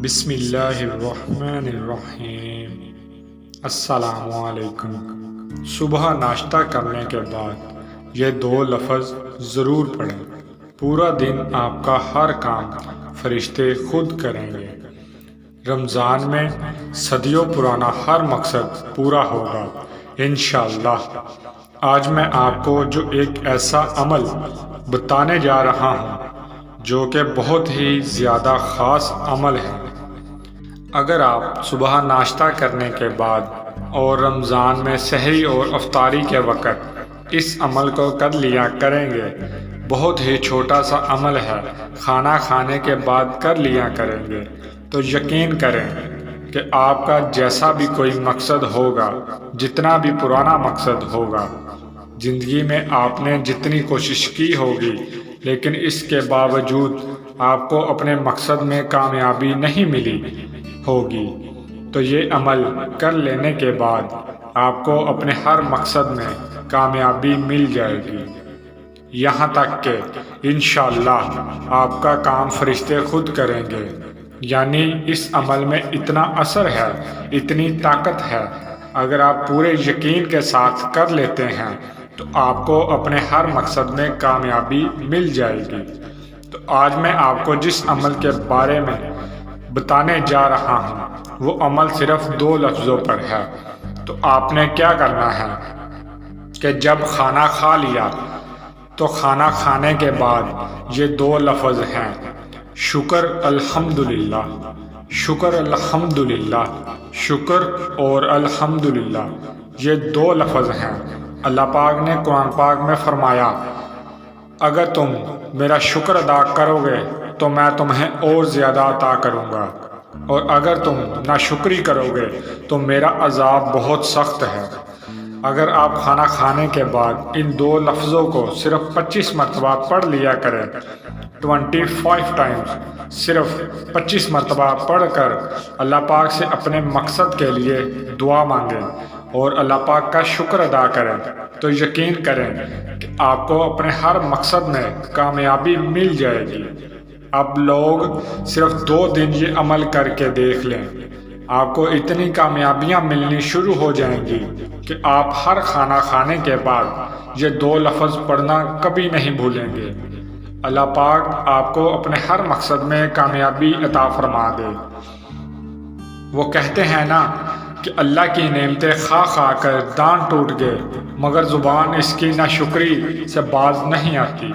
بسم اللہ الرحمن الرحیم۔ السلام علیکم۔ صبح ناشتہ کرنے کے بعد یہ دو لفظ ضرور پڑھیں۔ پورا دن آپ کا ہر کام فرشتے خود کریں گے۔ رمضان میں صدیوں پرانا ہر مقصد پورا ہوگا انشاءاللہ۔ آج میں آپ کو جو ایک ایسا عمل بتانے جا رہا ہوں جو کہ بہت ہی زیادہ خاص عمل ہے۔ اگر آپ صبح ناشتہ کرنے کے بعد اور رمضان میں سحری اور افطاری کے وقت اس عمل کو کر لیا کریں گے، بہت ہی چھوٹا سا عمل ہے، کھانا کھانے کے بعد کر لیا کریں گے، تو یقین کریں کہ آپ کا جیسا بھی کوئی مقصد ہوگا، جتنا بھی پرانا مقصد ہوگا، زندگی میں آپ نے جتنی کوشش کی ہوگی لیکن اس کے باوجود آپ کو اپنے مقصد میں کامیابی نہیں ملی ہوگی، تو یہ عمل کر لینے کے بعد آپ کو اپنے ہر مقصد میں کامیابی مل جائے گی، یہاں تک کہ انشاءاللہ آپ کا کام فرشتے خود کریں گے۔ یعنی اس عمل میں اتنا اثر ہے، اتنی طاقت ہے، اگر آپ پورے یقین کے ساتھ کر لیتے ہیں تو آپ کو اپنے ہر مقصد میں کامیابی مل جائے گی۔ تو آج میں آپ کو جس عمل کے بارے میں بتانے جا رہا ہوں وہ عمل صرف 2 لفظوں پر ہے۔ تو آپ نے کیا کرنا ہے کہ جب کھانا کھا لیا تو کھانا کھانے کے بعد یہ 2 لفظ ہیں، شکر الحمدللہ، شکر الحمدللہ، شکر اور الحمدللہ، یہ 2 لفظ ہیں۔ اللہ پاک نے قرآن پاک میں فرمایا، اگر تم میرا شکر ادا کرو گے تو میں تمہیں اور زیادہ عطا کروں گا، اور اگر تم ناشکری کرو گے تو میرا عذاب بہت سخت ہے۔ اگر آپ کھانا کھانے کے بعد ان 2 لفظوں کو صرف 25 مرتبہ پڑھ لیا کریں، 25 ٹائمز، صرف 25 مرتبہ پڑھ کر اللہ پاک سے اپنے مقصد کے لیے دعا مانگیں اور اللہ پاک کا شکر ادا کریں، تو یقین کریں کہ آپ کو اپنے ہر مقصد میں کامیابی مل جائے گی۔ اب لوگ صرف 2 دن یہ عمل کر کے دیکھ لیں، آپ کو اتنی کامیابیاں ملنی شروع ہو جائیں گی کہ آپ ہر کھانا کھانے کے بعد یہ 2 لفظ پڑھنا کبھی نہیں بھولیں گے۔ اللہ پاک آپ کو اپنے ہر مقصد میں کامیابی عطا فرما دے۔ وہ کہتے ہیں نا کہ اللہ کی نعمتیں کھا کھا کر دانت ٹوٹ گئے مگر زبان اس کی ناشکری سے باز نہیں آتی۔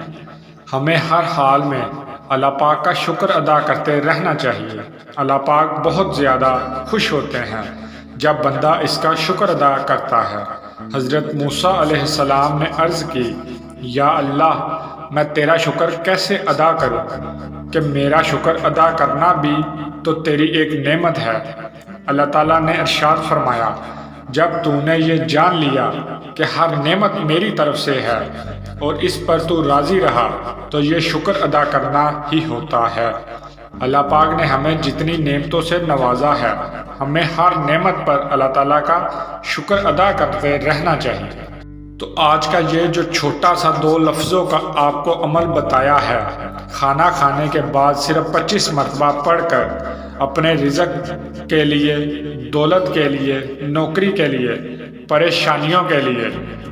ہمیں ہر حال میں اللہ پاک کا شکر ادا کرتے رہنا چاہیے۔ اللہ پاک بہت زیادہ خوش ہوتے ہیں جب بندہ اس کا شکر ادا کرتا ہے۔ حضرت موسیٰ علیہ السلام نے عرض کی، یا اللہ، میں تیرا شکر کیسے ادا کروں کہ میرا شکر ادا کرنا بھی تو تیری ایک نعمت ہے۔ اللہ تعالیٰ نے ارشاد فرمایا، جب تو نے یہ جان لیا کہ ہر نعمت میری طرف سے ہے اور اس پر تو راضی رہا تو یہ شکر ادا کرنا ہی ہوتا ہے۔ اللہ پاک نے ہمیں جتنی نعمتوں سے نوازا ہے، ہمیں ہر نعمت پر اللہ تعالیٰ کا شکر ادا کرتے رہنا چاہیے۔ تو آج کا یہ جو چھوٹا سا 2 لفظوں کا آپ کو عمل بتایا ہے، کھانا کھانے کے بعد صرف 25 مرتبہ پڑھ کر اپنے رزق کے لیے، دولت کے لیے، نوکری کے لیے، پریشانیوں کے لیے،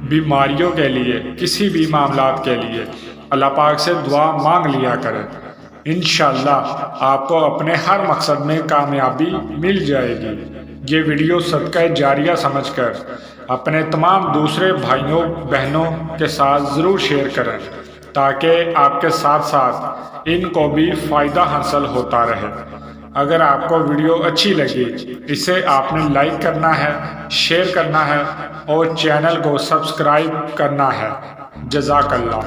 بیماریوں کے لیے، کسی بھی معاملات کے لیے اللہ پاک سے دعا مانگ لیا کریں۔ انشاءاللہ آپ کو اپنے ہر مقصد میں کامیابی مل جائے گی۔ یہ ویڈیو صدقہ جاریہ سمجھ کر اپنے تمام دوسرے بھائیوں بہنوں کے ساتھ ضرور شیئر کریں تاکہ آپ کے ساتھ ساتھ ان کو بھی فائدہ حاصل ہوتا رہے۔ اگر آپ کو ویڈیو اچھی لگی اسے آپ نے لائک کرنا ہے، شیئر کرنا ہے اور چینل کو سبسکرائب کرنا ہے۔ جزاک اللہ۔